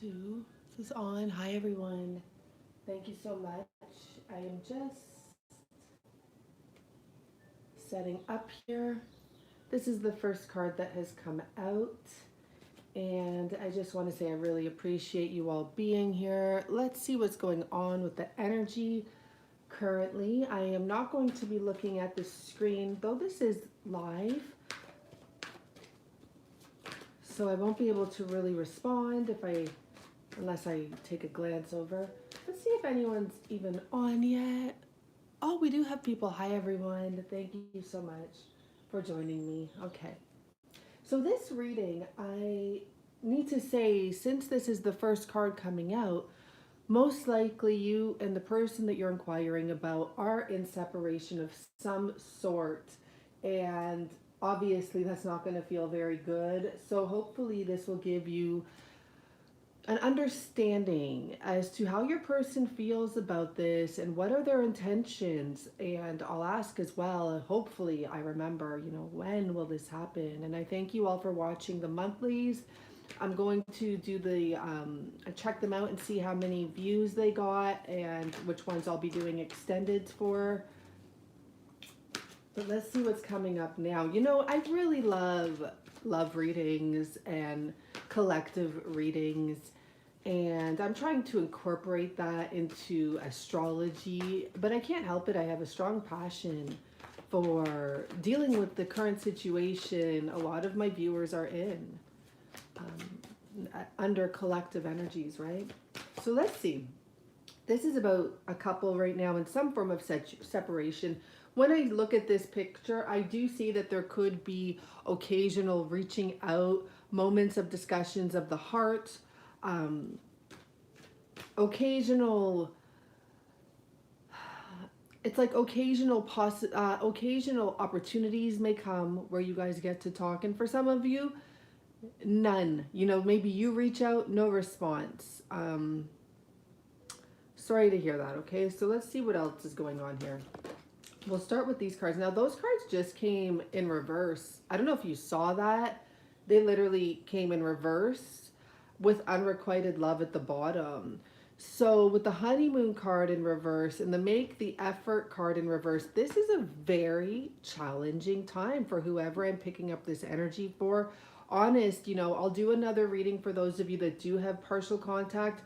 Two. This is on. Hi, everyone. Thank you so much. I am just setting up here. This is the first card that has come out. And I just want to say I really appreciate you all being here. Let's see what's going on with the energy currently. I am not going to be looking at the screen, though this is live. So I won't be able to really respond unless I take a glance over. Let's see if anyone's even on yet. Oh, we do have people. Hi, everyone. Thank you so much for joining me. Okay. So this reading, I need to say, since this is the first card coming out, most likely you and the person that you're inquiring about are in separation of some sort. And obviously that's not going to feel very good. So hopefully this will give you an understanding as to how your person feels about this and what are their intentions. And I'll ask as well, hopefully I remember, when will this happen? And I thank you all for watching the monthlies. I'm going to do check them out and see how many views they got and which ones I'll be doing extended for. But let's see what's coming up now. I really love readings and collective readings, and I'm trying to incorporate that into astrology, but I can't help it. I have a strong passion for dealing with the current situation a lot of my viewers are in, under collective energies, right? So let's see. This is about a couple right now in some form of separation. When I look at this picture, I do see that there could be occasional reaching out, moments of discussions of the heart, occasional, it's like occasional opportunities may come where you guys get to talk. And for some of you, none. Maybe you reach out, no response. Sorry to hear that, okay? So let's see what else is going on here. We'll start with these cards. Now, those cards just came in reverse. I don't know if you saw that. They literally came in reverse with unrequited love at the bottom. So with the honeymoon card in reverse and the make the effort card in reverse, this is a very challenging time for whoever I'm picking up this energy for. Honest, I'll do another reading for those of you that do have partial contact.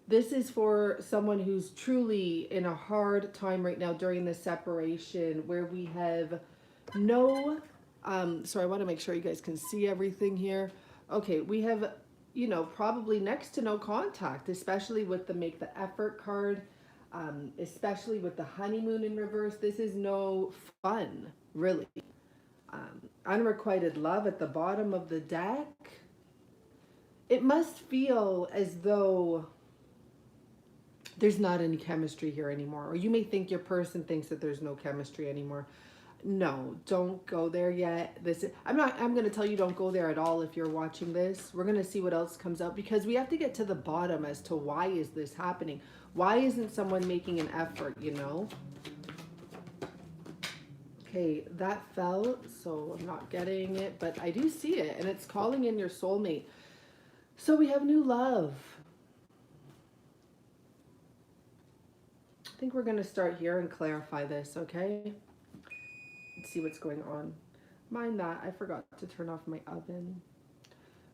This is for someone who's truly in a hard time right now during the separation where we have no, so I want to make sure you guys can see everything here. Okay, we have, probably next to no contact, especially with the make the effort card, especially with the honeymoon in reverse. This is no fun, really. Unrequited love at the bottom of the deck. It must feel as though there's not any chemistry here anymore. Or you may think your person thinks that there's no chemistry anymore. No, don't go there yet. I'm going to tell you don't go there at all if you're watching this. We're going to see what else comes out because we have to get to the bottom as to why is this happening? Why isn't someone making an effort, Okay, that fell, so I'm not getting it, but I do see it, and it's calling in your soulmate. So we have new love. I think we're going to start here and clarify this, okay? Let's see what's going on. Mind that, I forgot to turn off my oven.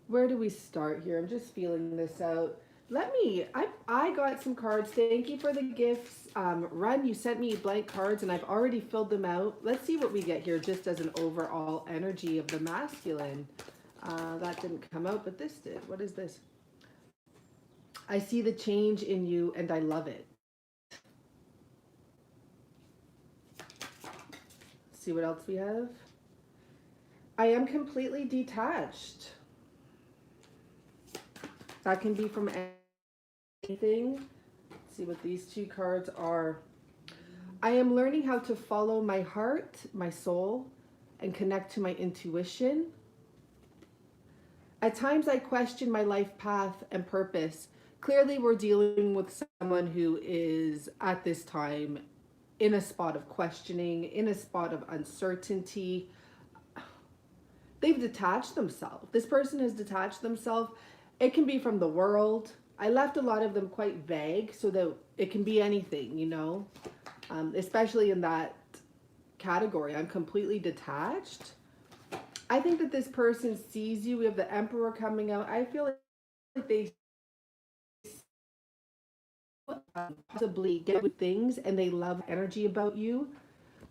Where do we start here? I'm just feeling this out. I got some cards. Thank you for the gifts. Run, you sent me blank cards and I've already filled them out. Let's see what we get here just as an overall energy of the masculine. That didn't come out, but this did. What is this? I see the change in you and I love it. See what else we have. I am completely detached. That can be from anything. Let's see what these two cards are. I am learning how to follow my heart, my soul, and connect to my intuition. At times I question my life path and purpose. Clearly we're dealing with someone who is at this time in a spot of questioning, in a spot of uncertainty. They've detached themselves. This person has detached themselves It can be from the world. I left a lot of them quite vague so that it can be anything, you know, especially in that category. I'm completely detached. I think that this person sees you. We have the Emperor coming out. I feel like they possibly get with things and they love energy about you.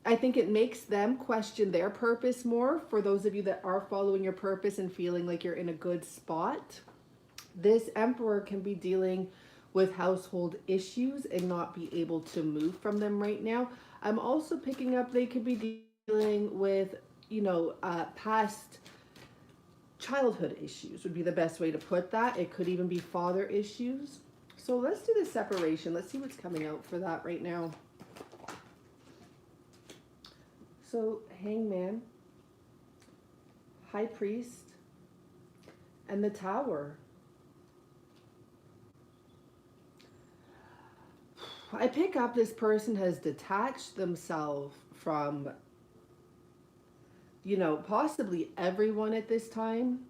I think it makes them question their purpose more. For those of you that are following your purpose and feeling like you're in a good spot, this Emperor can be dealing with household issues and not be able to move from them right now. I'm also picking up they could be dealing with, you know, past childhood issues would be the best way to put that. It could even be father issues. So let's do the separation. Let's see what's coming out for that right now. So Hangman, High Priest, and the Tower. I pick up this person has detached themselves from, you know, possibly everyone at this time.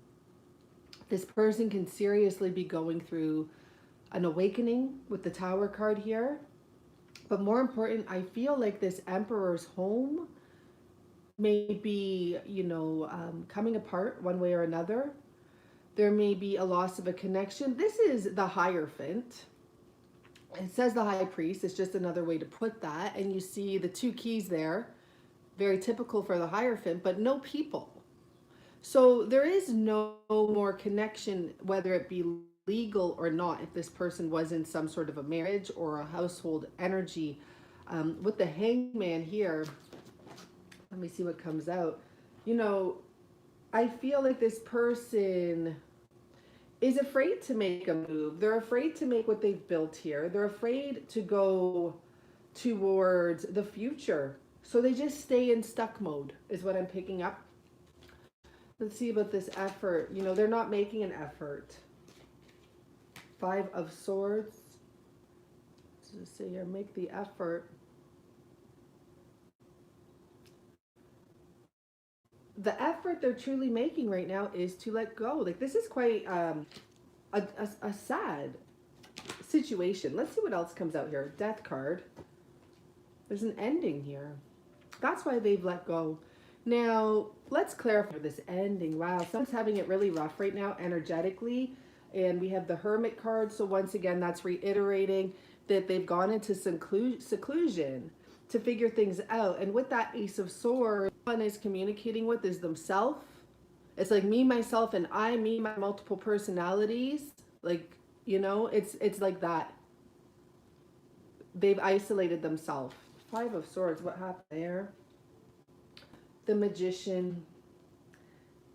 This person can seriously be going through an awakening with the Tower card here. But more important, I feel like this Emperor's home may be, you know, coming apart one way or another. There may be a loss of a connection. This is the Hierophant. It says the High Priest. It's just another way to put that. And you see the two keys there. Very typical for the Hierophant, but no people. So there is no more connection, whether it be legal or not, if this person was in some sort of a marriage or a household energy. With the Hangman here, let me see what comes out. You know, I feel like this person is afraid to make a move. They're afraid to make what they've built here. They're afraid to go towards the future. So they just stay in stuck mode is what I'm picking up. Let's see about this effort. You know, they're not making an effort. Five of Swords. Let's see here, make the effort. The effort they're truly making right now is to let go. Like, this is quite a sad situation. Let's see what else comes out here. Death card. There's an ending here. That's why they've let go. Now, let's clarify this ending. Wow, someone's having it really rough right now energetically. And we have the Hermit card. So once again, that's reiterating that they've gone into seclusion to figure things out. And with that Ace of Swords, one is communicating with is themselves. It's like me, myself, and I, me, my multiple personalities. Like, you know, it's like that. They've isolated themselves. Five of Swords, what happened there? The Magician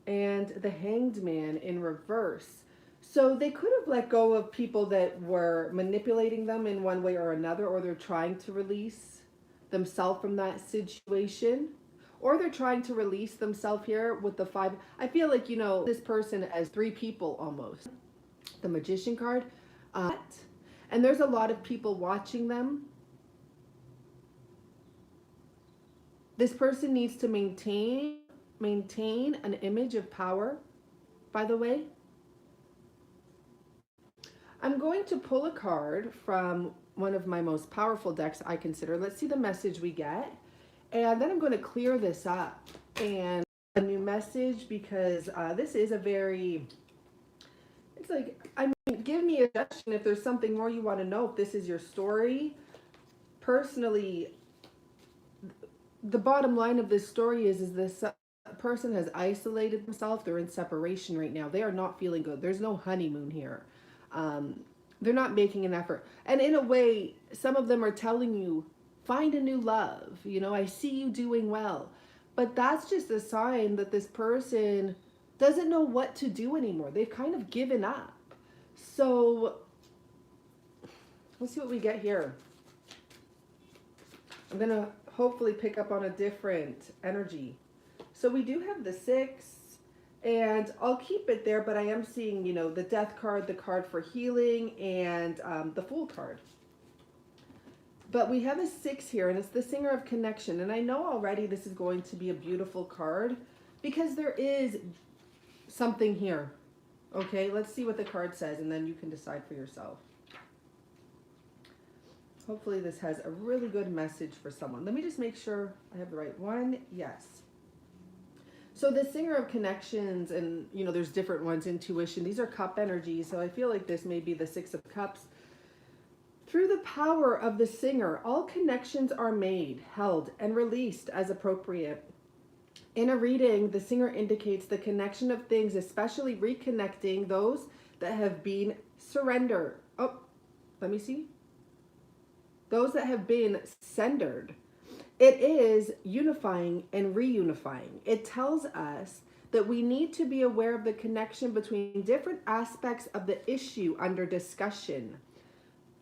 and the Hanged Man in reverse. So they could have let go of people that were manipulating them in one way or another, or they're trying to release themselves from that situation, or they're trying to release themselves here with the five. I feel like, you know, this person has three people almost. The Magician card. And there's a lot of people watching them. This person needs to maintain an image of power, by the way. I'm going to pull a card from one of my most powerful decks I consider. Let's see the message we get. And then I'm going to clear this up and a new message, because this is a very, it's like, I mean, give me a suggestion if there's something more you want to know, if this is your story. Personally, the bottom line of this story is this person has isolated themselves. They're in separation right now. They are not feeling good. There's no honeymoon here. They're not making an effort. And in a way, some of them are telling you, find a new love. You know, I see you doing well. But that's just a sign that this person doesn't know what to do anymore. They've kind of given up. So let's see what we get here. I'm going to hopefully pick up on a different energy. So we do have the 6. And I'll keep it there, but I am seeing, you know, the Death card, the card for healing, and the Fool card. But we have a 6 here, and it's the Singer of Connection. And I know already this is going to be a beautiful card, because there is something here. Okay, let's see what the card says, and then you can decide for yourself. Hopefully this has a really good message for someone. Let me just make sure I have the right one. Yes. So the Singer of Connections, and you know, there's different ones, intuition. These are cup energies, so I feel like this may be the Six of Cups. Through the power of the Singer, all connections are made, held, and released as appropriate. In a reading, the Singer indicates the connection of things, especially reconnecting those that have been surrendered. Oh, let me see. Those that have been centered. It is unifying and reunifying. It tells us that we need to be aware of the connection between different aspects of the issue under discussion,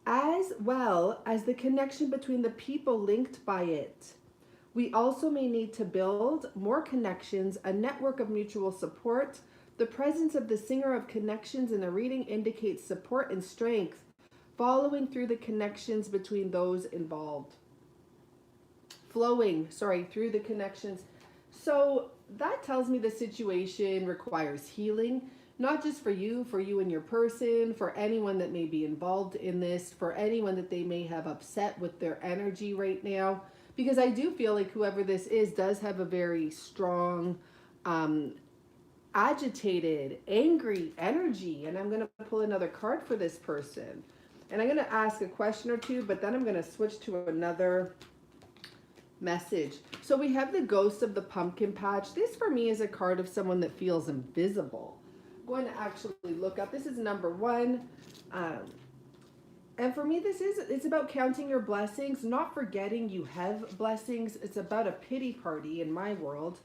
as well as the connection between the people linked by it. We also may need to build more connections, a network of mutual support. The presence of the Singer of Connections in the reading indicates support and strength, following through the connections between those involved. Through the connections. So that tells me the situation requires healing, not just for you and your person, for anyone that may be involved in this, for anyone that they may have upset with their energy right now. Because I do feel like whoever this is does have a very strong, agitated, angry energy. And I'm going to pull another card for this person. And I'm going to ask a question or two, but then I'm going to switch to another message. So we have the Ghost of the Pumpkin Patch. This for me is a card of someone that feels invisible. I'm going to actually look up. This is number one. And for me, it's about counting your blessings, not forgetting you have blessings. It's about a pity party in my world.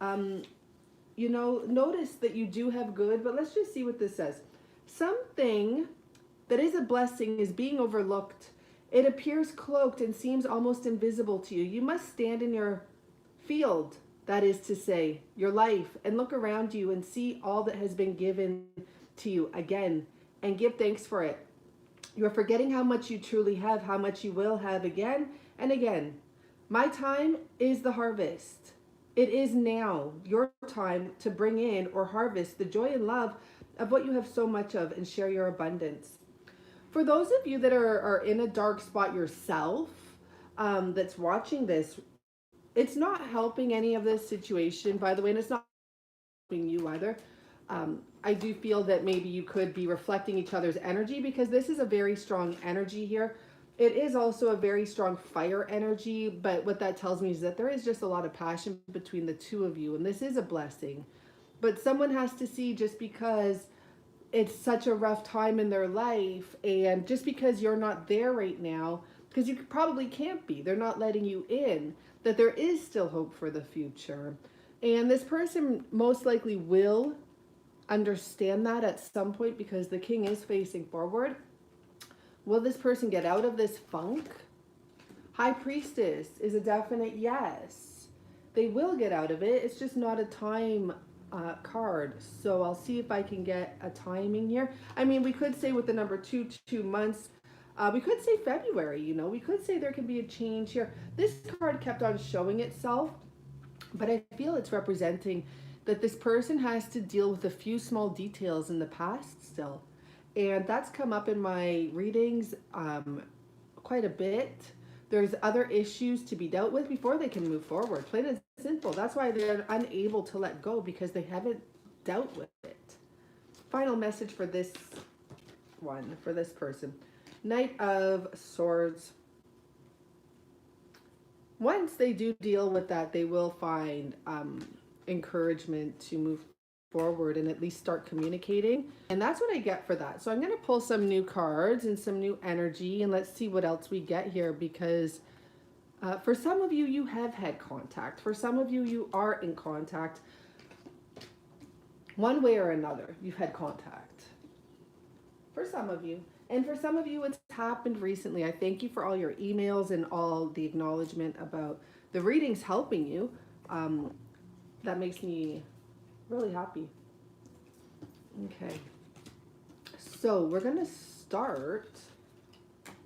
You know, notice that you do have good, but let's just see what this says. Something that is a blessing is being overlooked. It appears cloaked and seems almost invisible to you. You must stand in your field, that is to say, your life, and look around you and see all that has been given to you again, and give thanks for it. You are forgetting how much you truly have, how much you will have again and again. My time is the harvest. It is now your time to bring in or harvest the joy and love of what you have so much of and share your abundance. For those of you that are in a dark spot yourself, that's watching this, it's not helping any of this situation, by the way, and it's not helping you either. I do feel that maybe you could be reflecting each other's energy, because this is a very strong energy here. It is also a very strong fire energy, but what that tells me is that there is just a lot of passion between the two of you, and this is a blessing. But someone has to see, just because it's such a rough time in their life, and just because you're not there right now, because you probably can't be, they're not letting you in, that there is still hope for the future. And this person most likely will understand that at some point, because the King is facing forward. Will this person get out of this funk? High Priestess is a definite yes. They will get out of it. It's just not a time card. So I'll see if I can get a timing here. I mean, we could say with the number 2 months. We could say February, you know. We could say there can be a change here. This card kept on showing itself, but I feel it's representing that this person has to deal with a few small details in the past still. And that's come up in my readings quite a bit. There's other issues to be dealt with before they can move forward. Plain and simple. That's why they're unable to let go, because they haven't dealt with it. Final message for this one, for this person. Knight of Swords. Once they do deal with that, they will find encouragement to move forward and at least start communicating. And that's what I get for that. So I'm going to pull some new cards and some new energy, and let's see what else we get here, because for some of you, you have had contact. For some of you, you are in contact. One way or another, you've had contact. For some of you. And for some of you, it's happened recently. I thank you for all your emails and all the acknowledgement about the readings helping you. That makes me really happy. Okay. So we're going to start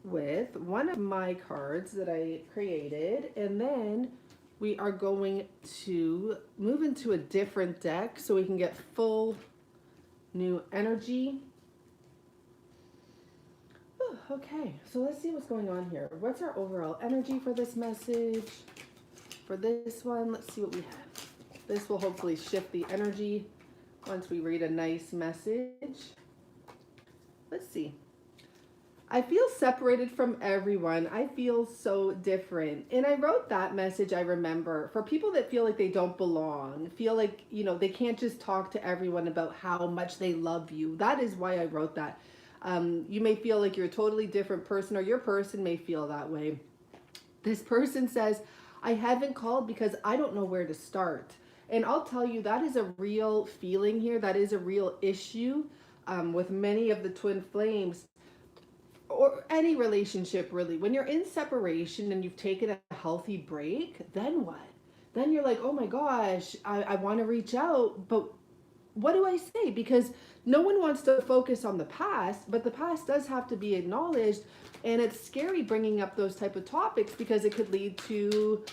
with one of my cards that I created, and then we are going to move into a different deck so we can get full new energy. Whew, okay, so let's see what's going on here. What's our overall energy for this message? For this one, let's see what we have. This will hopefully shift the energy once we read a nice message. Let's see. I feel separated from everyone. I feel so different. And I wrote that message, I remember, for people that feel like they don't belong, feel like, you know, they can't just talk to everyone about how much they love you. That is why I wrote that. You may feel like you're a totally different person, or your person may feel that way. This person says, I haven't called because I don't know where to start. And I'll tell you, that is a real feeling here. That is a real issue with many of the twin flames, or any relationship really. When you're in separation and you've taken a healthy break, then what? Then you're like, oh my gosh, I want to reach out, but what do I say? Because no one wants to focus on the past, but the past does have to be acknowledged. And it's scary bringing up those type of topics because it could lead to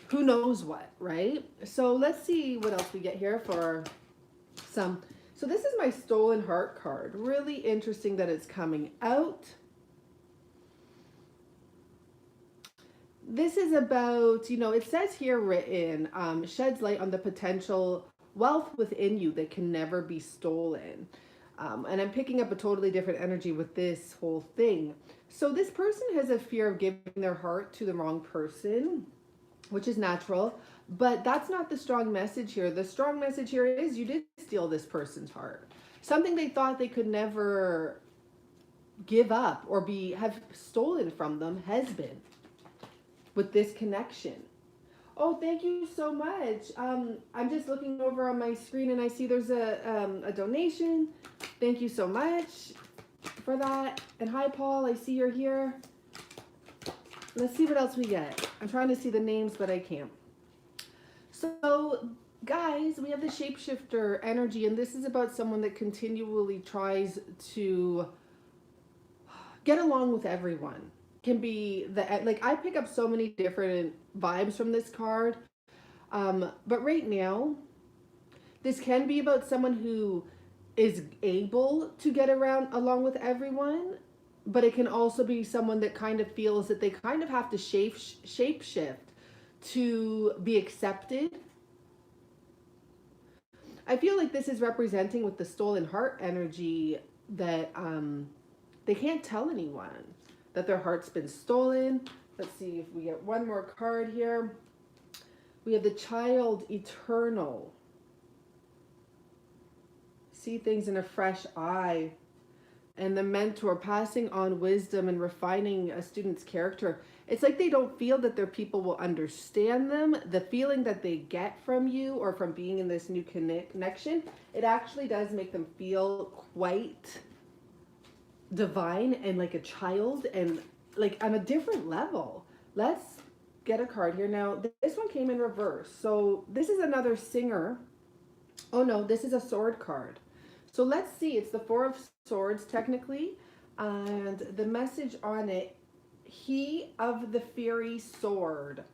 who knows what, right? So let's see what else we get here for some. So this is my stolen heart card. Really interesting that it's coming out. This is about, you know, it says here written, sheds light on the potential wealth within you that can never be stolen. And I'm picking up a totally different energy with this whole thing. So this person has a fear of giving their heart to the wrong person, which is natural, but that's not the strong message here. The strong message here is you did steal this person's heart. Something they thought they could never give up or have stolen from them has been with this connection. Oh, thank you so much. I'm just looking over on my screen and I see there's a donation. Thank you so much for that. And hi, Paul, I see you're here. Let's see what else we get. I'm trying to see the names, but I can't. So, guys, we have the shapeshifter energy, and this is about someone that continually tries to get along with everyone. Can be like I pick up so many different vibes from this card, but right now this can be about someone who is able to get along with everyone, but it can also be someone that kind of feels that they kind of have to shape shift to be accepted. I feel like this is representing with the stolen heart energy that they can't tell anyone that their heart's been stolen. Let's see if we get one more card here. We have the child eternal. See things in a fresh eye. And the mentor passing on wisdom and refining a student's character. It's like they don't feel that their people will understand them. The feeling that they get from you or from being in this new connection, it actually does make them feel quite divine and like a child and like on a different level. Let's get a card here. Now, this one came in reverse. So this is another singer. Oh no, this is a sword card. So let's see, it's the Four of Swords technically, and the message on it, he of the fiery sword.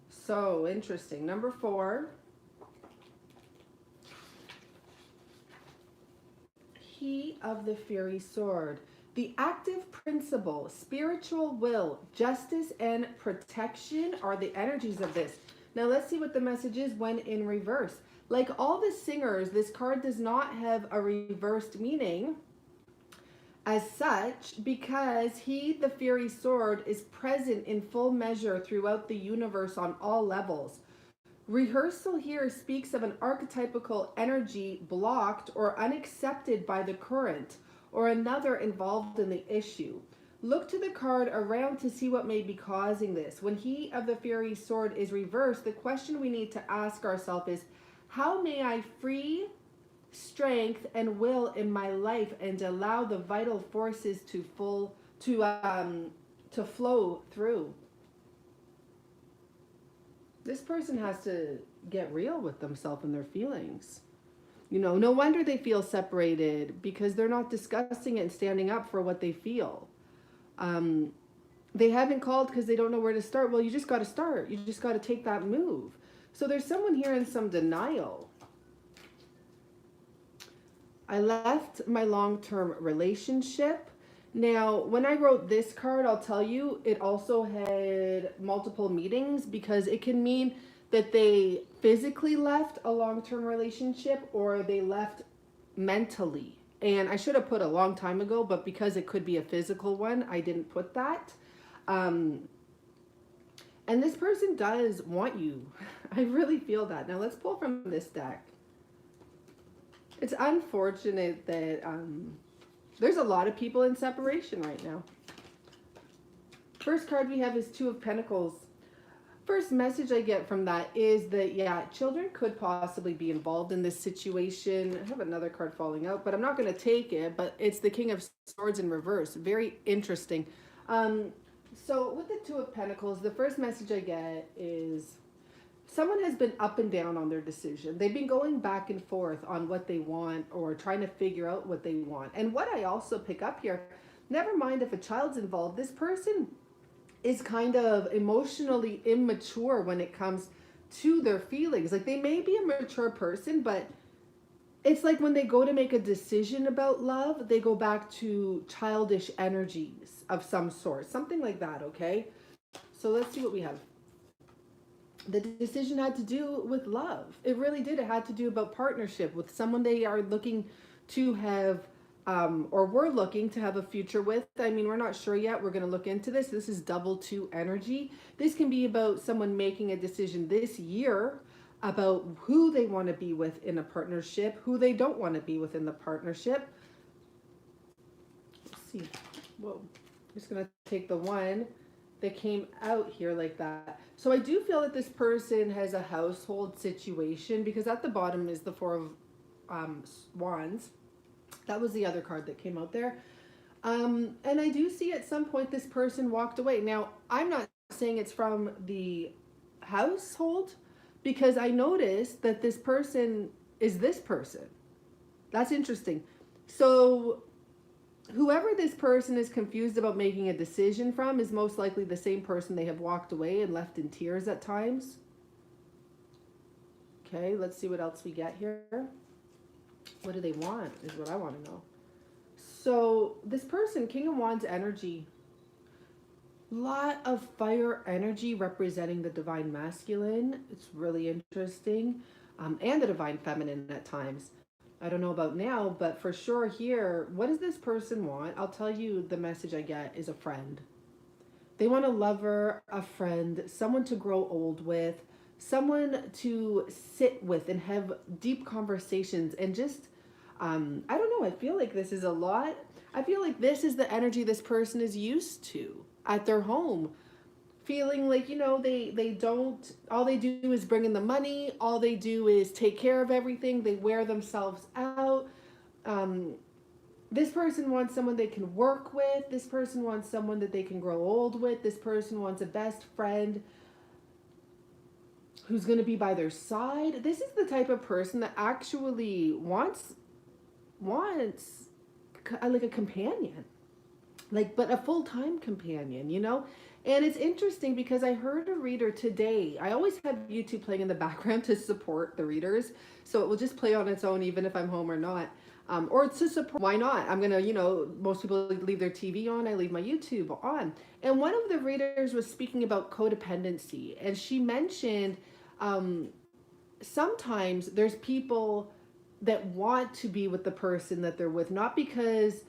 So interesting. Number 4. He of the fiery sword. The active principle, spiritual will, justice, and protection are the energies of this. Now let's see what the message is when in reverse. Like all the singers, this card does not have a reversed meaning as such because he, the fiery sword, is present in full measure throughout the universe on all levels. Rehearsal here speaks of an archetypical energy blocked or unaccepted by the current or another involved in the issue. Look to the card around to see what may be causing this. When he of the fiery sword is reversed, the question we need to ask ourselves is, how may I free strength and will in my life and allow the vital forces to flow through? This person has to get real with themselves and their feelings. You know, no wonder they feel separated because they're not discussing it and standing up for what they feel. They haven't called because they don't know where to start. Well, you just got to start. You just got to take that move. So there's someone here in some denial. I left my long-term relationship. Now, when I wrote this card, I'll tell you, it also had multiple meanings because it can mean that they physically left a long-term relationship or they left mentally. And I should have put a long time ago, but because it could be a physical one, I didn't put that. Um, and this person does want you. I really feel that. Now let's pull from this deck. It's unfortunate that there's a lot of people in separation right now. First card we have is Two of Pentacles. First message I get from that is that, yeah, children could possibly be involved in this situation. I have another card falling out, but I'm not going to take it. But it's the King of Swords in reverse. Very interesting. So with the Two of Pentacles, the first message I get is someone has been up and down on their decision. They've been going back and forth on what they want or trying to figure out what they want. And what I also pick up here, never mind if a child's involved, this person is kind of emotionally immature when it comes to their feelings. Like they may be a mature person, but it's like when they go to make a decision about love, they go back to childish energies of some sort, something like that. Okay. So let's see what we have. The decision had to do with love. It really did. It had to do about partnership with someone they are looking to have or we're looking to have a future with. I mean, we're not sure yet. We're going to look into this. This is double two energy. This can be about someone making a decision this year about who they want to be with in a partnership, who they don't want to be with in the partnership. Let's see. Whoa. I'm just going to take the one that came out here like that. So I do feel that this person has a household situation because at the bottom is the Four of Wands. That was the other card that came out there. And I do see at some point this person walked away. Now, I'm not saying it's from the household because I noticed that this person is this person. That's interesting. So whoever this person is confused about making a decision from is most likely the same person they have walked away and left in tears at times. Okay, let's see what else we get here. What do they want is what I want to know. So this person, King of Wands energy, lot of fire energy representing the divine masculine. It's really interesting. And the divine feminine at times. I don't know about now, but for sure here, what does this person want? I'll tell you the message I get is a friend. They want a lover, a friend, someone to grow old with, someone to sit with and have deep conversations and just, I don't know, I feel like this is a lot. I feel like this is the energy this person is used to at their home. Feeling like, you know, they don't, all they do is bring in the money. All they do is take care of everything. They wear themselves out. This person wants someone they can work with. This person wants someone that they can grow old with. This person wants a best friend who's going to be by their side. This is the type of person that actually wants like a companion, like, but a full-time companion, you know? And it's interesting because I heard a reader today. I always have YouTube playing in the background to support the readers. So it will just play on its own, even if I'm home or not. Or to support, why not? I'm going to, you know, most people leave their TV on. I leave my YouTube on. And one of the readers was speaking about codependency. And she mentioned sometimes there's people that want to be with the person that they're with, not because,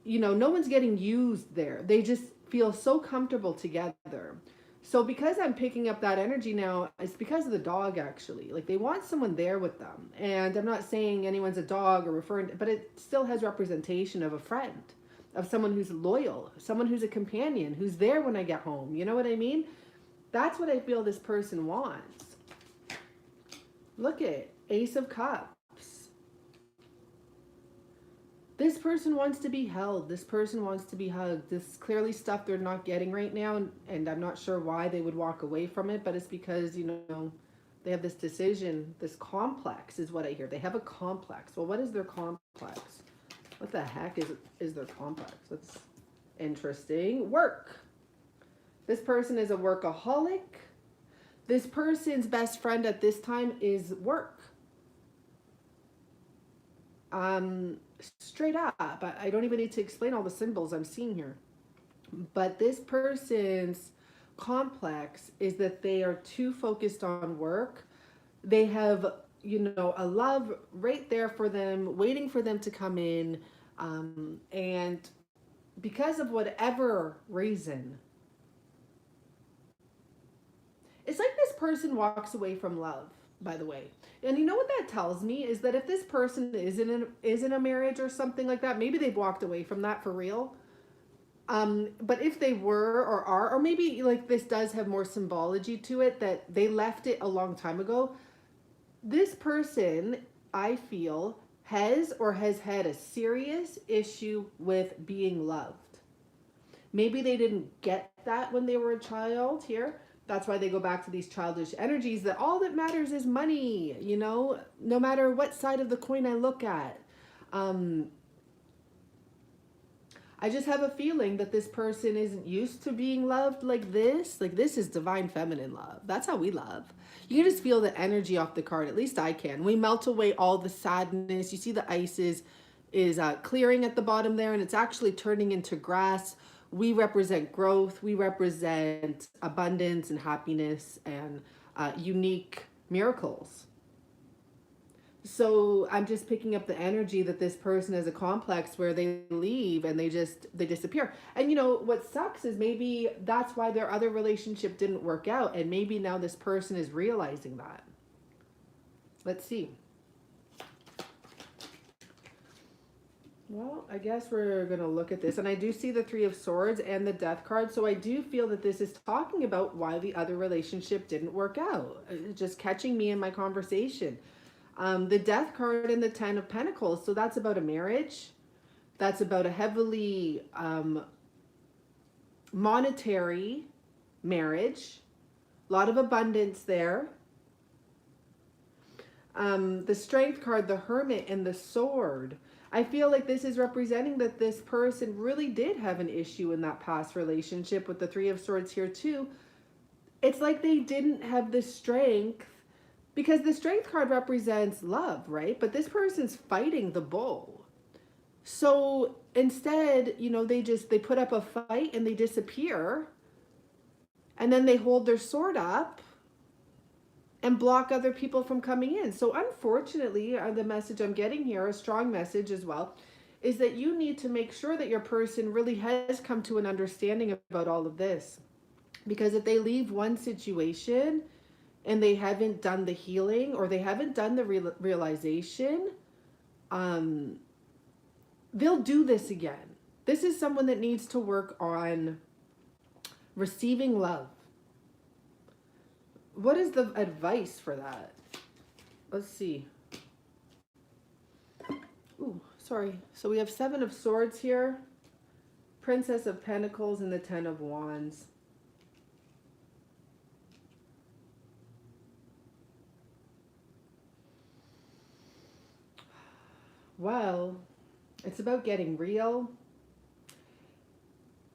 you know, no one's getting used there. They just feel so comfortable together. So because I'm picking up that energy now, it's because of the dog, actually. Like they want someone there with them. And I'm not saying anyone's a dog or referring to, but it still has representation of a friend, of someone who's loyal, someone who's a companion, who's there when I get home. You know what I mean? That's what I feel this person wants. Look at Ace of Cups. This person wants to be held. This person wants to be hugged. This is clearly stuff they're not getting right now, and I'm not sure why they would walk away from it, but it's because, you know, they have this decision, this complex is what I hear. They have a complex. Well, what is their complex? What the heck is their complex? That's interesting. Work. This person is a workaholic. This person's best friend at this time is work. Straight up. I don't even need to explain all the symbols I'm seeing here. But this person's complex is that they are too focused on work. They have, a love right there for them, waiting for them to come in. And because of whatever reason, it's like this person walks away from love, by the way. And you know what that tells me is that if this person is in a marriage or something like that, maybe they've walked away from that for real. But if they were or are, or maybe like this does have more symbology to it that they left it a long time ago. This person, I feel, has had a serious issue with being loved. Maybe they didn't get that when they were a child here. That's why they go back to these childish energies that all that matters is money, no matter what side of the coin I look at. Um, I just have a feeling that this person isn't used to being loved like this. Like this is divine feminine love. That's how we love. You can just feel the energy off the card. At least I can. We melt away all the sadness. You see the ice is clearing at the bottom there, and it's actually turning into grass. We represent growth. We represent abundance and happiness and unique miracles. So I'm just picking up the energy that this person has a complex where they leave and they disappear. And what sucks is maybe that's why their other relationship didn't work out, and maybe now this person is realizing that. Let's see. Well, I guess we're going to look at this. And I do see the Three of Swords and the Death card. So I do feel that this is talking about why the other relationship didn't work out. Just catching me in my conversation. The Death card and the Ten of Pentacles. So that's about a marriage. That's about a heavily monetary marriage. A lot of abundance there. The Strength card, the Hermit, and the Sword. I feel like this is representing that this person really did have an issue in that past relationship with the Three of Swords here too. It's like they didn't have the strength, because the Strength card represents love, right? But this person's fighting the bull. So instead, they put up a fight and they disappear. And then they hold their sword up and block other people from coming in. So unfortunately, the message I'm getting here, a strong message as well, is that you need to make sure that your person really has come to an understanding about all of this. Because if they leave one situation and they haven't done the healing or they haven't done the realization, they'll do this again. This is someone that needs to work on receiving love. What is the advice for that? Let's see. Ooh, sorry. So we have Seven of Swords here, Princess of Pentacles, and the Ten of Wands. Well, it's about getting real.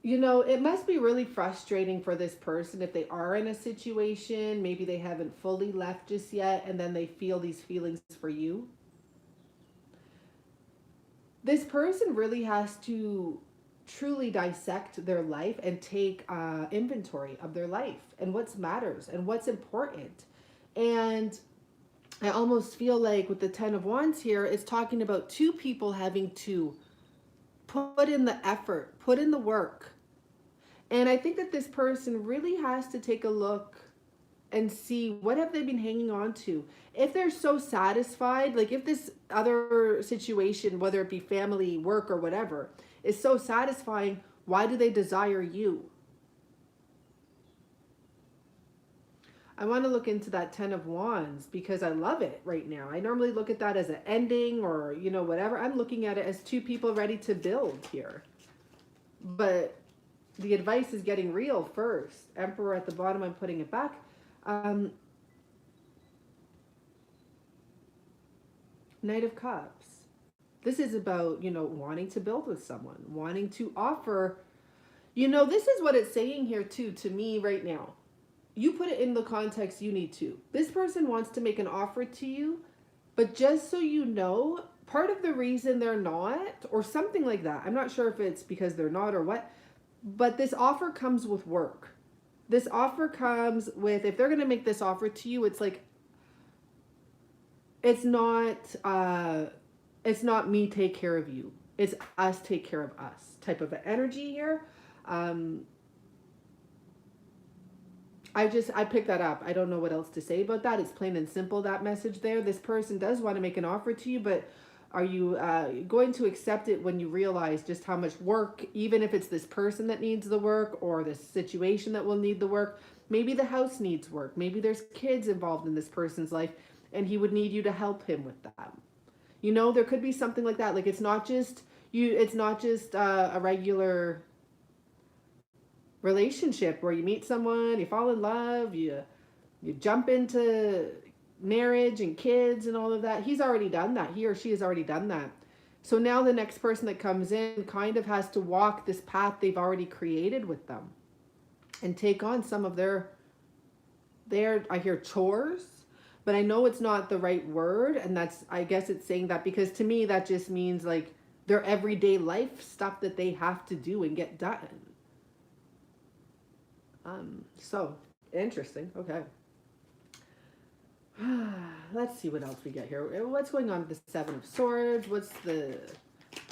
It must be really frustrating for this person if they are in a situation, maybe they haven't fully left just yet, and then they feel these feelings for you. This person really has to truly dissect their life and take inventory of their life and what matters and what's important. And I almost feel like with the Ten of Wands here, it's talking about two people having to put in the effort, put in the work. And I think that this person really has to take a look and see what have they been hanging on to. If they're so satisfied, like if this other situation, whether it be family, work, or whatever, is so satisfying, why do they desire you? I want to look into that Ten of Wands because I love it right now. I normally look at that as an ending or, whatever. I'm looking at it as two people ready to build here. But the advice is getting real first. Emperor at the bottom, I'm putting it back. Knight of Cups. This is about, wanting to build with someone, wanting to offer. This is what it's saying here too, to me right now. You put it in the context you need to. This person wants to make an offer to you, but just so you know, part of the reason they're not, or something like that, I'm not sure if it's because they're not or what, but this offer comes with work. This offer comes with, if they're going to make this offer to you, it's like, it's not me take care of you. It's us take care of us type of an energy here. I picked that up. I don't know what else to say about that. It's plain and simple, that message there. This person does want to make an offer to you, but are you going to accept it when you realize just how much work, even if it's this person that needs the work or the situation that will need the work? Maybe the house needs work. Maybe there's kids involved in this person's life and he would need you to help him with that. You know, there could be something like that. Like it's not just a regular relationship where you meet someone, you fall in love, you jump into marriage and kids and all of that. He's already done that. He or she has already done that. So now the next person that comes in kind of has to walk this path they've already created with them and take on some of their I hear chores, but I know it's not the right word, and that's, I guess it's saying that because to me that just means like their everyday life stuff that they have to do and get done. So interesting. Okay. Let's see what else we get here. What's going on with the Seven of Swords?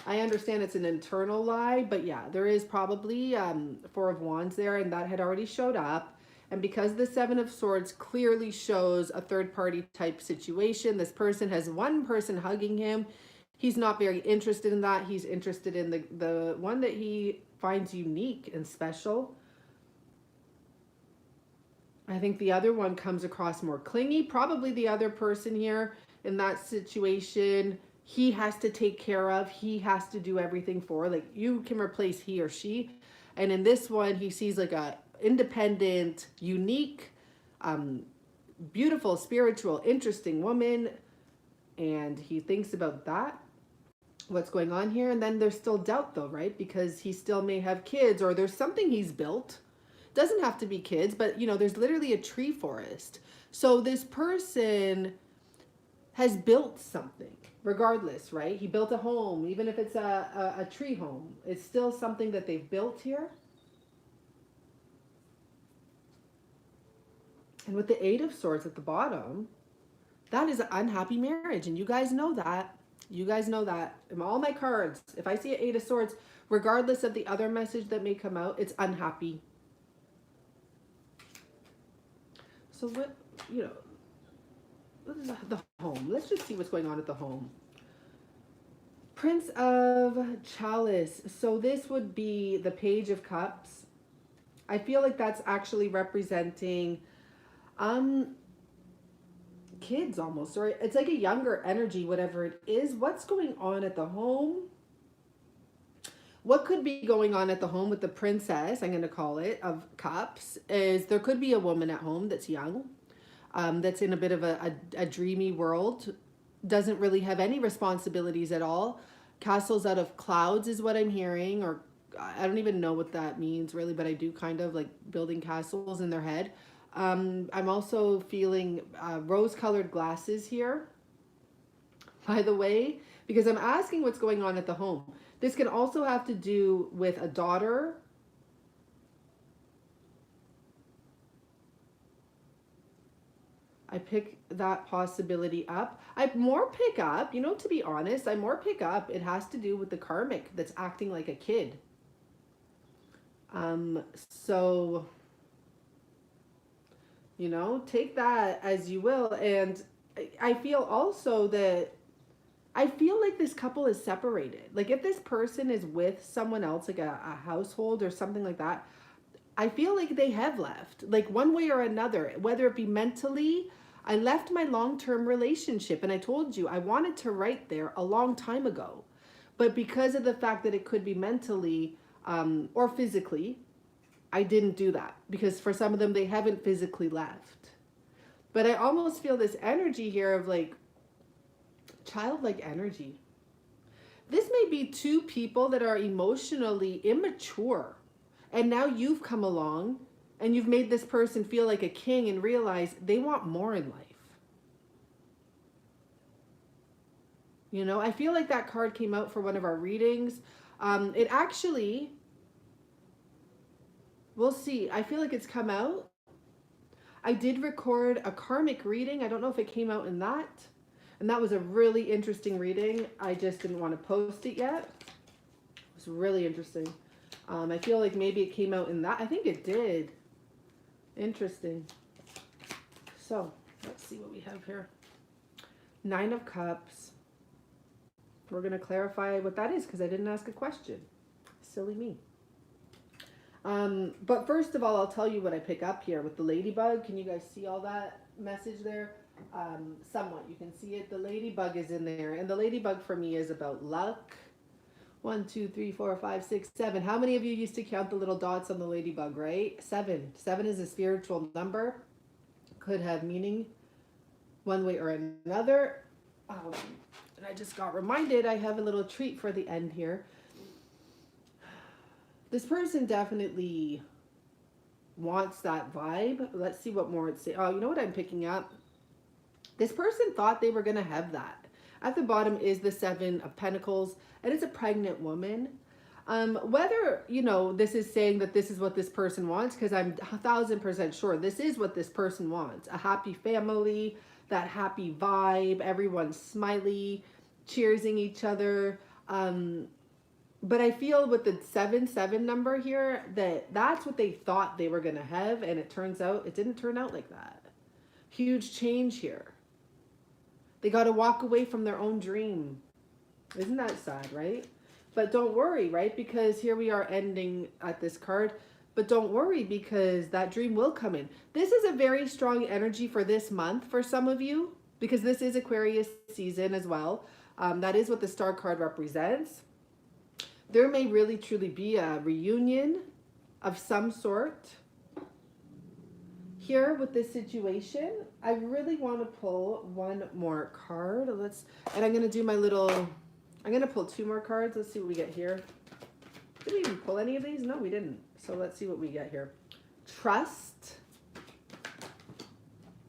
I understand it's an internal lie, but yeah, there is probably Four of Wands there, and that had already showed up. And because the Seven of Swords clearly shows a third party type situation, this person has one person hugging him. He's not very interested in that. He's interested in the one that he finds unique and special. I think the other one comes across more clingy. Probably the other person here in that situation, he has to take care of. He has to do everything for. Like you can replace he or she. And in this one, he sees like a independent, unique, beautiful, spiritual, interesting woman. And he thinks about that. What's going on here? And then there's still doubt though, right? Because he still may have kids or there's something he's built. Doesn't have to be kids, but you know, there's literally a tree forest. So this person has built something regardless, right? He built a home, even if it's a tree home, it's still something that they've built here. And with the Eight of Swords at the bottom, that is an unhappy marriage. And you guys know that. You guys know that. In all my cards, if I see an Eight of Swords, regardless of the other message that may come out, it's unhappy. So what, you know, what is the home? Let's just see what's going on at the home. Prince of Chalice. So this would be the Page of Cups. I feel like that's actually representing kids almost, or it's like a younger energy, whatever it is. What's going on at the home? What could be going on at the home with the Princess, I'm going to call it, of Cups, is there could be a woman at home that's young, that's in a bit of a dreamy world, doesn't really have any responsibilities at all. Castles out of clouds is what I'm hearing, or I don't even know what that means really, but I do kind of like building castles in their head. I'm also feeling rose-colored glasses here, by the way, because I'm asking what's going on at the home. This can also have to do with a daughter. I pick that possibility up. I more pick up, you know, to be honest, I more pick up it has to do with the karmic that's acting like a kid. So, you know, take that as you will. And I feel also that I feel like this couple is separated. Like if this person is with someone else, like a household or something like that, I feel like they have left, like one way or another, whether it be mentally. I left my long-term relationship, and I told you I wanted to write there a long time ago, but because of the fact that it could be mentally or physically, I didn't do that, because for some of them, they haven't physically left. But I almost feel this energy here of like childlike energy. This may be two people that are emotionally immature, and now you've come along and you've made this person feel like a king and realize they want more in life. You know, I feel like that card came out for one of our readings. It actually, we'll see. I feel like it's come out. I did record a karmic reading. I don't know if it came out in that. And that was a really interesting reading. I just didn't want to post it yet. It was really interesting. I feel like maybe it came out in that. I think it did. Interesting. So, let's see what we have here. 9 of Cups. We're going to clarify what that is because I didn't ask a question. Silly me. But first of all, I'll tell you what I pick up here with the ladybug. Can you guys see all that message there? Somewhat. You can see it. The ladybug is in there. And the ladybug for me is about luck. 1, 2, 3, 4, 5, 6, 7. How many of you used to count the little dots on the ladybug, right? 7. 7 is a spiritual number. Could have meaning one way or another. And I just got reminded I have a little treat for the end here. This person definitely wants that vibe. Let's see what more it's saying. Oh, you know what I'm picking up? This person thought they were going to have that. At the bottom is the 7 of Pentacles, and it's a pregnant woman. Whether, you know, this is saying that this is what this person wants, because I'm 1000% sure this is what this person wants. A happy family, that happy vibe, everyone's smiley, cheersing each other. But I feel with the 7-7 number here that that's what they thought they were going to have, and it turns out it didn't turn out like that. Huge change here. They got to walk away from their own dream. Isn't that sad, right? But don't worry, right? Because here we are ending at this card. But don't worry, because that dream will come in. This is a very strong energy for this month for some of you, because this is Aquarius season as well. That is what the star card represents. There may really truly be a reunion of some sort here with this situation. I really want to pull one more card. And I'm going to do my little, I'm going to pull 2 more cards. Let's see what we get here. Did we even pull any of these? No, we didn't. So let's see what we get here. Trust.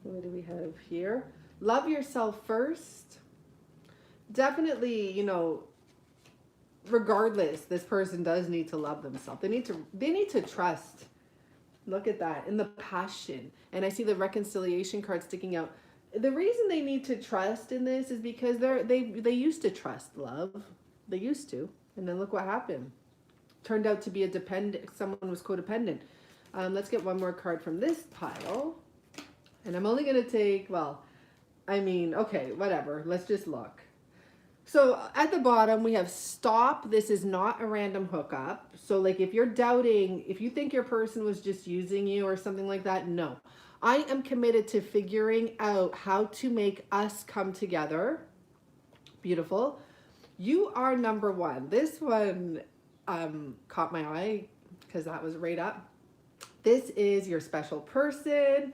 What do we have here? Love yourself first. Definitely, you know, regardless, this person does need to love themselves. They need to trust. Look at that. And the passion. And I see the reconciliation card sticking out. The reason they need to trust in this is because they used to trust love. They used to. And then look what happened. Turned out to be a dependent. Someone was codependent. Let's get one more card from this pile. And I'm only going to take, well, I mean, okay, whatever. Let's just look. So at the bottom, we have stop. This is not a random hookup. So like if you're doubting, if you think your person was just using you or something like that, no. I am committed to figuring out how to make us come together. Beautiful. You are number 1. This one caught my eye because that was right up. This is your special person.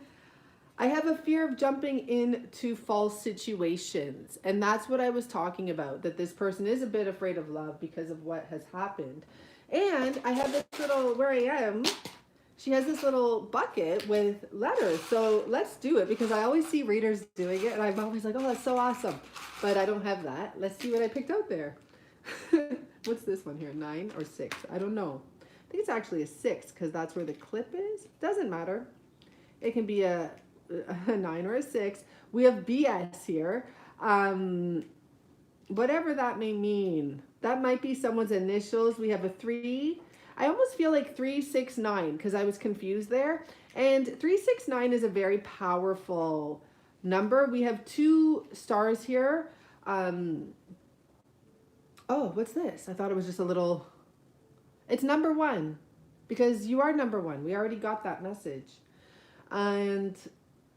I have a fear of jumping into false situations. And that's what I was talking about, that this person is a bit afraid of love because of what has happened. And I have this little, where I am, she has this little bucket with letters. So let's do it, because I always see readers doing it. And I'm always like, oh, that's so awesome. But I don't have that. Let's see what I picked out there. What's this one here? 9 or 6? I don't know. I think it's actually a 6 because that's where the clip is. Doesn't matter. It can be a 9 or a 6. We have BS here. Whatever that may mean. That might be someone's initials. We have a 3. I almost feel like 369 because I was confused there. And 369 is a very powerful number. We have 2 stars here. Oh, what's this? I thought it was just a little... It's number 1 because you are number 1. We already got that message. And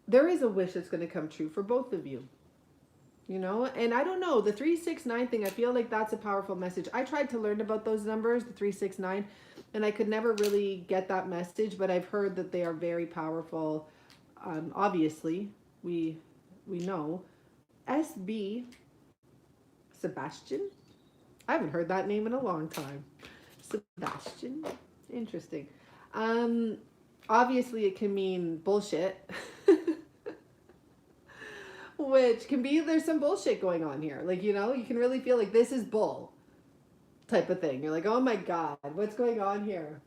there is a wish that's going to come true for both of you. You know, and I don't know, the 369 thing, I feel like that's a powerful message. I tried to learn about those numbers, the 369, and I could never really get that message, but I've heard that they are very powerful. Obviously, we know. SB, Sebastian? I haven't heard that name in a long time. Sebastian? Interesting. Obviously, it can mean bullshit. which can be, there's some bullshit going on here. Like, you know, you can really feel like this is bull type of thing. You're like, oh my God, what's going on here?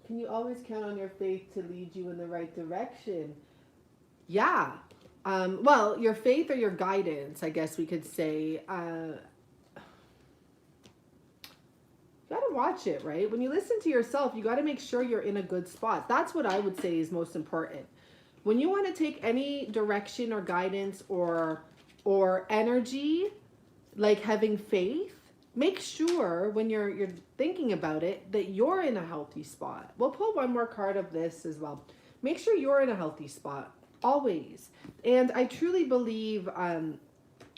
Can you always count on your faith to lead you in the right direction? Yeah. Well, your faith or your guidance, I guess we could say. You got to watch it, right? When you listen to yourself, you got to make sure you're in a good spot. That's what I would say is most important. When you want to take any direction or guidance or energy, like having faith, make sure when you're thinking about it that you're in a healthy spot. We'll pull one more card of this as well. Make sure you're in a healthy spot always. And I truly believe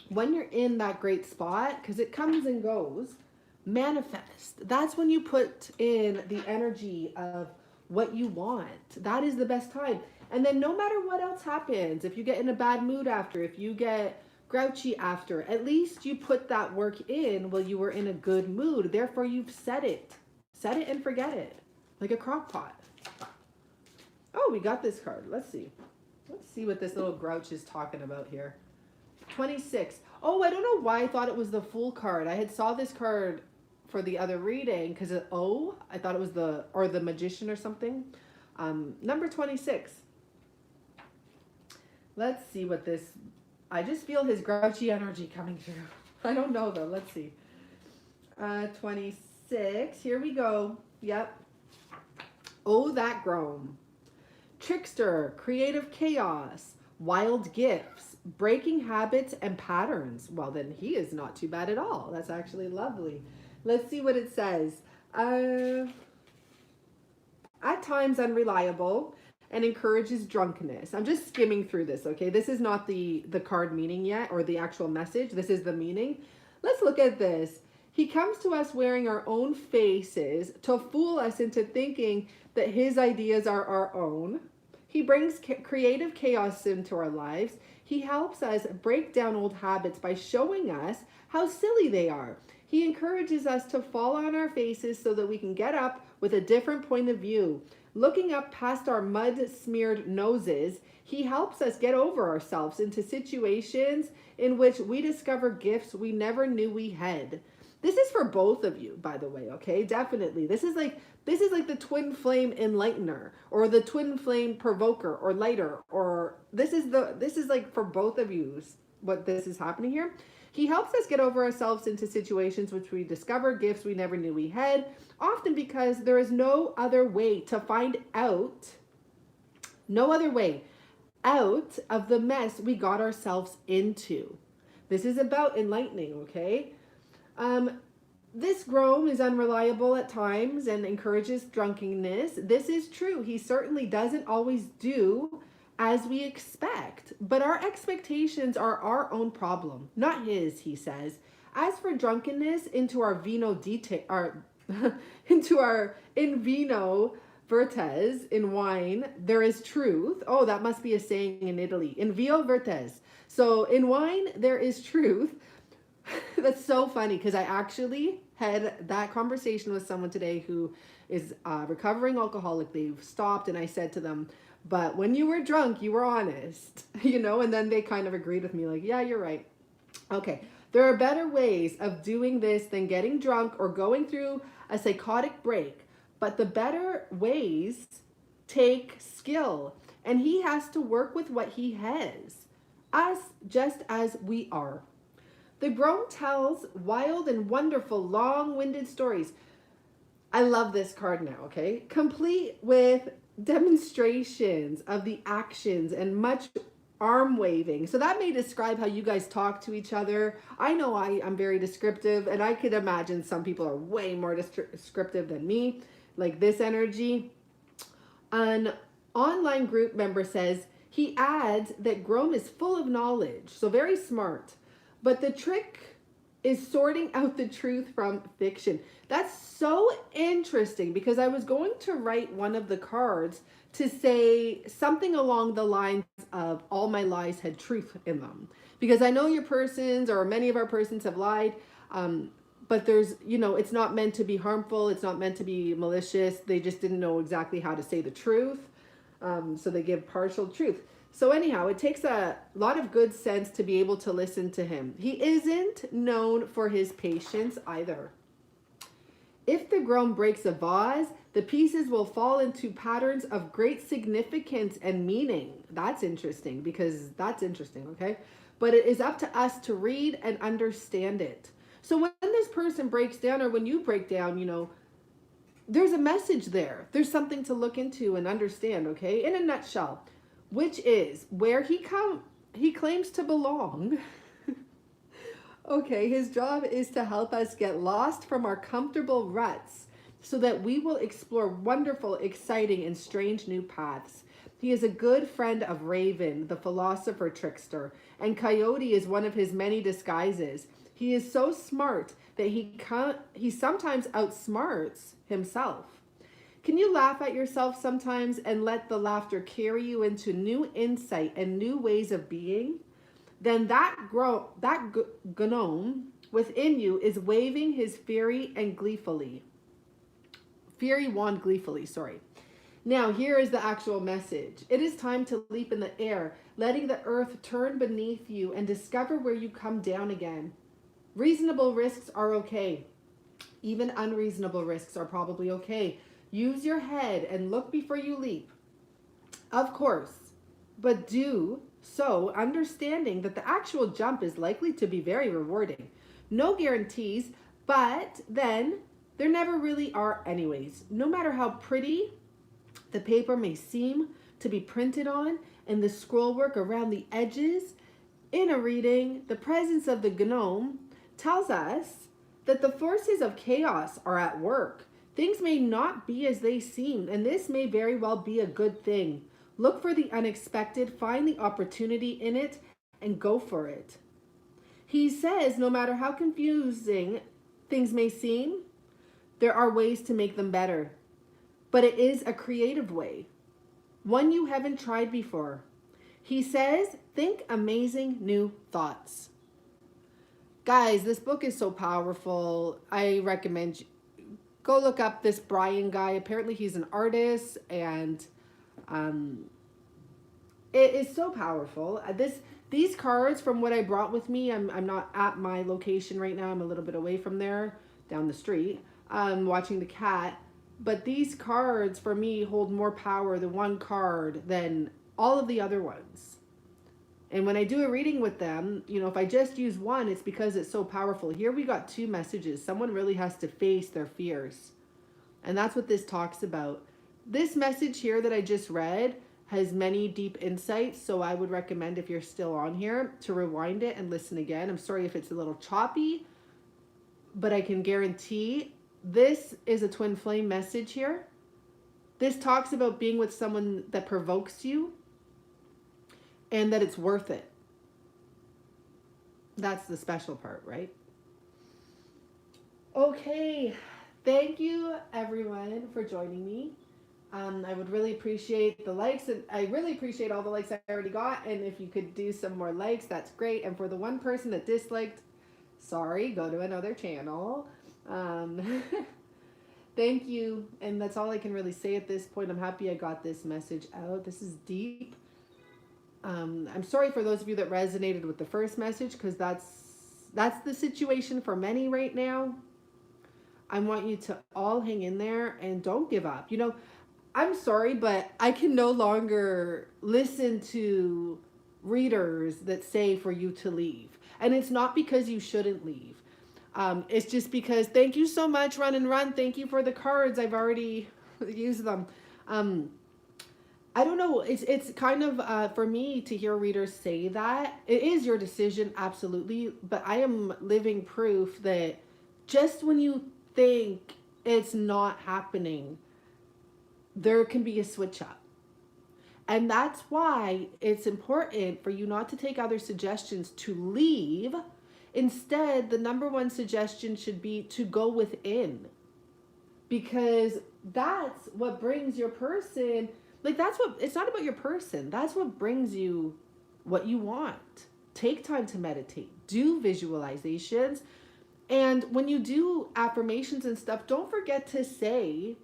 when you're in that great spot, because it comes and goes, manifest. That's when you put in the energy of what you want. That is the best time. And then no matter what else happens, if you get in a bad mood after, if you get grouchy after, at least you put that work in while you were in a good mood. Therefore, you've set it. Set it and forget it. Like a crock pot. Oh, we got this card. Let's see. Let's see what this little grouch is talking about here. 26. Oh, I don't know why I thought it was the Fool card. I had saw this card for the other reading because I thought it was the Magician or something. Number 26. Let's see what this, I just feel his grouchy energy coming through. I don't know though. Let's see. 26. Here we go. Yep. Oh, that groan. Trickster, creative chaos, wild gifts, breaking habits and patterns. Well, then he is not too bad at all. That's actually lovely. Let's see what it says. At times unreliable and encourages drunkenness. I'm just skimming through this, okay? This is not the card meaning yet or the actual message. This is the meaning. Let's look at this. He comes to us wearing our own faces to fool us into thinking that his ideas are our own. He brings creative chaos into our lives. He helps us break down old habits by showing us how silly they are. He encourages us to fall on our faces so that we can get up with a different point of view. Looking up past our mud-smeared noses, he helps us get over ourselves into situations in which we discover gifts we never knew we had. This is for both of you, by the way, okay? Definitely. This is like the twin flame enlightener or the twin flame provoker or lighter, or this is like for both of you what this is happening here. He helps us get over ourselves into situations which we discover gifts we never knew we had, often because there is no other way to find out, no other way out of the mess we got ourselves into. This is about enlightening, okay? This groan is unreliable at times and encourages drunkenness. This is true. He certainly doesn't always do as we expect, but our expectations are our own problem, not his, he says. As for drunkenness, into our in vino vertes, in wine, there is truth. Oh, that must be a saying in Italy. In vino vertes. So in wine, there is truth. That's so funny because I actually had that conversation with someone today who is a recovering alcoholic. They've stopped and I said to them, but when you were drunk, you were honest, you know, and then they kind of agreed with me like, yeah, you're right. Okay. There are better ways of doing this than getting drunk or going through a psychotic break, but the better ways take skill, and he has to work with what he has, us just as we are. The groan tells wild and wonderful long-winded stories. I love this card now, okay? Complete with demonstrations of the actions and much arm waving. So that may describe how you guys talk to each other. I know I'm very descriptive, and I could imagine some people are way more descriptive than me, like this energy. An online group member says, he adds that Grom is full of knowledge, so very smart. But the trick is sorting out the truth from fiction. That's so interesting because I was going to write one of the cards to say something along the lines of all my lies had truth in them. Because I know your persons or many of our persons have lied, but there's, you know, it's not meant to be harmful. It's not meant to be malicious. They just didn't know exactly how to say the truth. So they give partial truth. So anyhow, it takes a lot of good sense to be able to listen to him. He isn't known for his patience either. If the gnome breaks a vase, the pieces will fall into patterns of great significance and meaning. That's interesting, okay? But it is up to us to read and understand it. So when this person breaks down, or when you break down, there's a message there. There's something to look into and understand, okay? In a nutshell, which is where he claims to belong. Okay, his job is to help us get lost from our comfortable ruts so that we will explore wonderful, exciting, and strange new paths. He is a good friend of Raven, the philosopher trickster, and Coyote is one of his many disguises. He is so smart that he sometimes outsmarts himself. Can you laugh at yourself sometimes and let the laughter carry you into new insight and new ways of being? Then that gnome within you is waving his fiery wand gleefully, sorry. Now here is the actual message. It is time to leap in the air, letting the earth turn beneath you and discover where you come down again. Reasonable risks are okay. Even unreasonable risks are probably okay. Use your head and look before you leap. Of course, but do so understanding that the actual jump is likely to be very rewarding. No guarantees, but then there never really are anyways. No matter how pretty the paper may seem to be printed on and the scroll work around the edges, in a reading, the presence of the gnome tells us that the forces of chaos are at work. Things may not be as they seem, and this may very well be a good thing. Look for the unexpected, find the opportunity in it, and go for it. He says no matter how confusing things may seem, there are ways to make them better. But it is a creative way, one you haven't tried before. He says, think amazing new thoughts. Guys, this book is so powerful. I recommend you go look up this Brian guy. Apparently he's an artist, and it is so powerful. These cards, from what I brought with me, I'm not at my location right now. I'm a little bit away from there, down the street, watching the cat. But these cards, for me, hold more power, the one card, than all of the other ones. And when I do a reading with them, if I just use one, it's because it's so powerful. Here we got two messages. Someone really has to face their fears. And that's what this talks about. This message here that I just read has many deep insights. So I would recommend, if you're still on here, to rewind it and listen again. I'm sorry if it's a little choppy, but I can guarantee this is a twin flame message here. This talks about being with someone that provokes you and that it's worth it. That's the special part, right? Okay. Thank you, everyone, for joining me. I would really appreciate the likes, and I really appreciate all the likes I already got. And if you could do some more likes, that's great. And for the one person that disliked, sorry, go to another channel. Thank you. And that's all I can really say at this point. I'm happy I got this message out. This is deep. I'm sorry for those of you that resonated with the first message, because that's the situation for many right now. I want you to all hang in there and don't give up. I'm sorry, but I can no longer listen to readers that say for you to leave. And it's not because you shouldn't leave. It's just because, thank you so much, Run and Run. Thank you for the cards. I've already used them. I don't know. It's kind of, for me to hear readers say that. It is your decision, absolutely. But I am living proof that just when you think it's not happening, there can be a switch up. And that's why it's important for you not to take other suggestions to leave. Instead, the number one suggestion should be to go within. Because that's what brings your person, it's not about your person. That's what brings you what you want. Take time to meditate. Do visualizations. And when you do affirmations and stuff, don't forget to say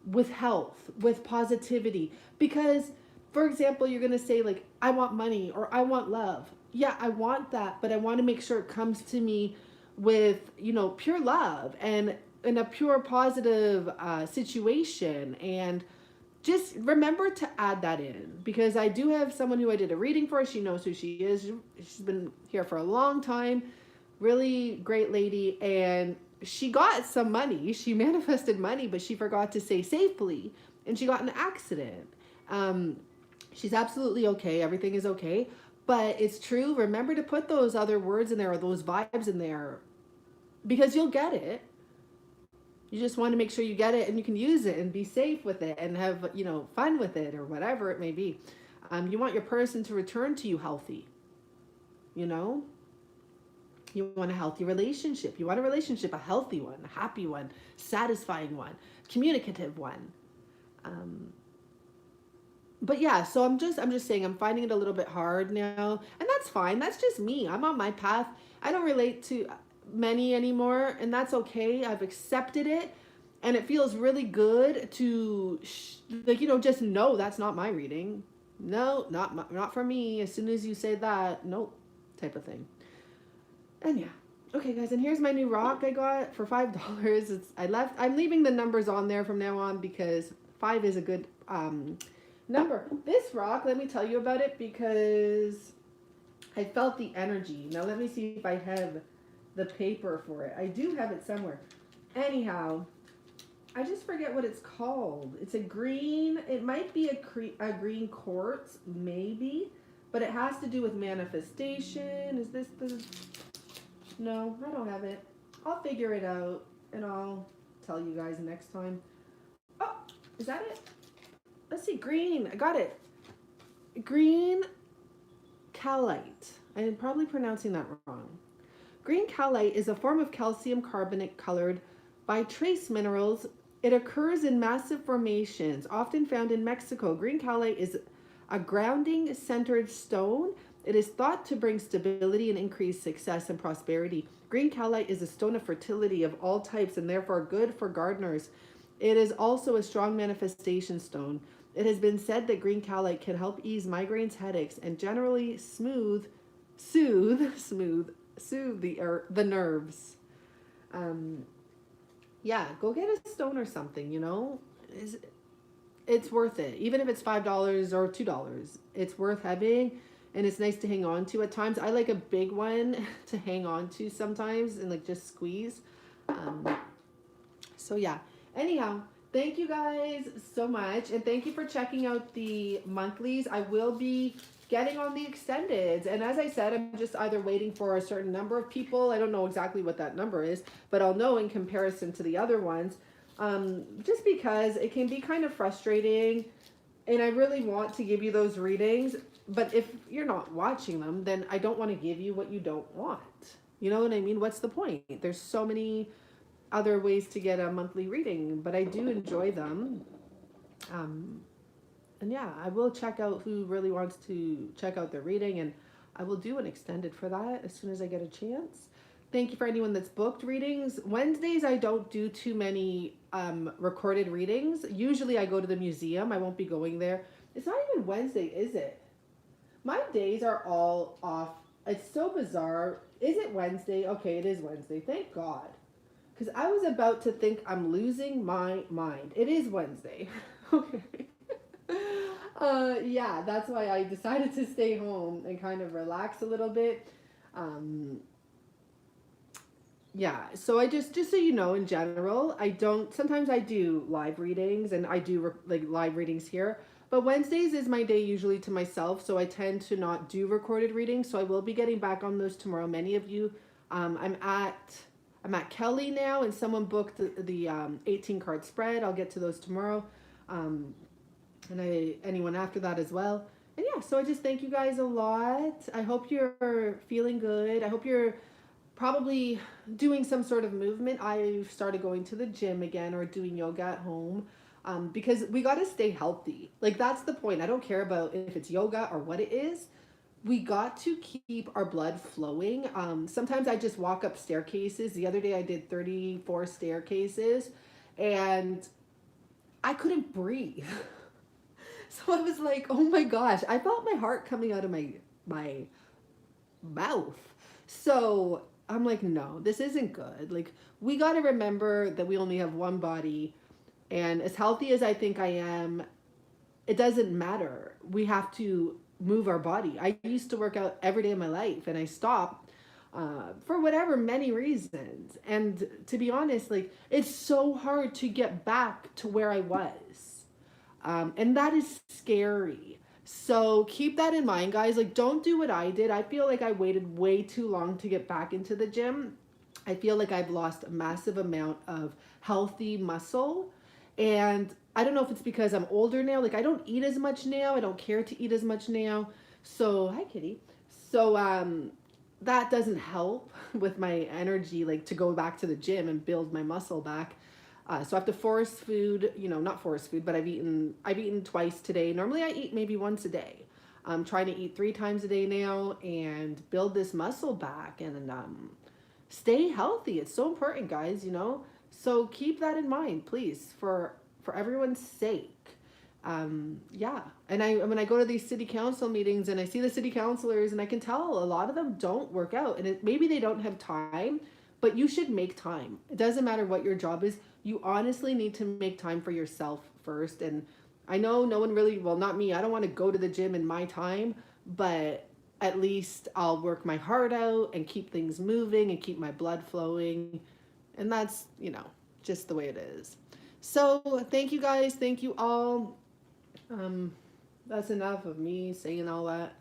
with health, with positivity, because for example, you're going to say like, I want money or I want love. Yeah, I want that, but I want to make sure it comes to me with, you know, pure love and in a pure positive situation. And just remember to add that in, because I do have someone who I did a reading for. She knows who she is. She's been here for a long time. Really great lady. And she got some money. She manifested money, but she forgot to say safely. And she got in an accident. She's absolutely okay. Everything is okay. But it's true. Remember to put those other words in there or those vibes in there, because you'll get it. You just want to make sure you get it and you can use it and be safe with it and have, you know, fun with it or whatever it may be. You want your person to return to you healthy. You know, you want a healthy relationship. You want a relationship, a healthy one, a happy one, satisfying one, communicative one. But yeah, so I'm just saying I'm finding it a little bit hard now, and that's fine. That's just me. I'm on my path. I don't relate to many anymore, and that's okay. I've accepted it, and it feels really good to like, you know, just know that's not my reading. No, not for me. As soon as you say that, nope, type of thing. And yeah. Okay, guys, and here's my new rock I got for $5. I'm leaving the numbers on there from now on because 5 is a good number. This rock, let me tell you about it because I felt the energy. Now let me see if I have the paper for it. I do have it somewhere. Anyhow, I just forget what it's called. It's a green, it might be a green quartz, maybe, but it has to do with manifestation. Is this the... No, I don't have it. I'll figure it out and I'll tell you guys next time. Oh, is that it? Let's see, green. I got it. Green calite. I'm probably pronouncing that wrong. Green calite is a form of calcium carbonate colored by trace minerals. It occurs in massive formations, often found in Mexico. Green calite is a grounding centered stone. It is thought to bring stability and increase success and prosperity. Green calite is a stone of fertility of all types and therefore good for gardeners. It is also a strong manifestation stone. It has been said that green calite can help ease migraines, headaches, and generally soothe the nerves. Yeah, go get a stone or something, you know. It's worth it. Even if it's $5 or $2, it's worth having. And it's nice to hang on to at times. I like a big one to hang on to sometimes and like just squeeze. So yeah. Anyhow, thank you guys so much. And thank you for checking out the monthlies. I will be getting on the extendeds. And as I said, I'm just either waiting for a certain number of people. I don't know exactly what that number is, but I'll know in comparison to the other ones. Just because it can be kind of frustrating. And I really want to give you those readings. But if you're not watching them, then I don't want to give you what you don't want. You know what I mean? What's the point? There's so many other ways to get a monthly reading, but I do enjoy them. And yeah, I will check out who really wants to check out their reading, and I will do an extended for that as soon as I get a chance. Thank you for anyone that's booked readings. Wednesdays, I don't do too many recorded readings. Usually I go to the museum. I won't be going there. It's not even Wednesday, is it? My days are all off. It's so bizarre. Is it Wednesday? Okay, it is Wednesday. Thank God. Because I was about to think I'm losing my mind. It is Wednesday. Okay. Yeah, that's why I decided to stay home and kind of relax a little bit. Yeah, so I just so you know, in general, sometimes I do live readings and I do like live readings here. But Wednesdays is my day usually to myself, so I tend to not do recorded readings. So I will be getting back on those tomorrow. Many of you, I'm at Kelly now, and someone booked the 18 card spread. I'll get to those tomorrow, and anyone after that as well. And yeah, so I just thank you guys a lot. I hope you're feeling good. I hope you're probably doing some sort of movement. I've started going to the gym again or doing yoga at home. Because we got to stay healthy. Like, that's the point. I don't care about if it's yoga or what it is. We got to keep our blood flowing. Sometimes I just walk up staircases. The other day I did 34 staircases and I couldn't breathe. So I was like, oh my gosh, I felt my heart coming out of my mouth. So I'm like, no, this isn't good. Like, we got to remember that we only have one body. And as healthy as I think I am, it doesn't matter. We have to move our body. I used to work out every day of my life and I stopped for whatever many reasons. And to be honest, like, it's so hard to get back to where I was. And that is scary. So keep that in mind, guys. Like, don't do what I did. I feel like I waited way too long to get back into the gym. I feel like I've lost a massive amount of healthy muscle. And I don't know if it's because I'm older now. Like, I don't eat as much now. I don't care to eat as much now. So, hi, kitty. So, that doesn't help with my energy, like, to go back to the gym and build my muscle back. So I have to force food, not force food, but I've eaten twice today. Normally I eat maybe once a day. I'm trying to eat 3 times a day now and build this muscle back and stay healthy. It's so important, guys, So keep that in mind, please, for everyone's sake. Yeah. And when I go to these city council meetings and I see the city councilors and I can tell a lot of them don't work out and maybe they don't have time, but you should make time. It doesn't matter what your job is. You honestly need to make time for yourself first. And I know no one really, well, not me. I don't want to go to the gym in my time, but at least I'll work my heart out and keep things moving and keep my blood flowing. And that's, just the way it is. So thank you guys. Thank you all. That's enough of me saying all that.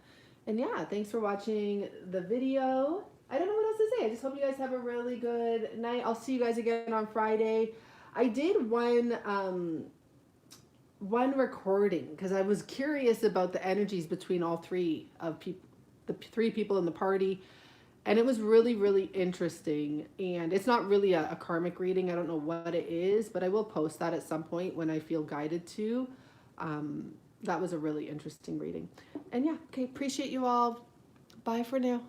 And yeah, thanks for watching the video. I don't know what else to say. I just hope you guys have a really good night. I'll see you guys again on Friday. I did one recording because I was curious about the energies between all three of people, the 3 people in the party. And it was really, really interesting. And it's not really a karmic reading. I don't know what it is, but I will post that at some point when I feel guided to. That was a really interesting reading. And yeah, okay, appreciate you all. Bye for now.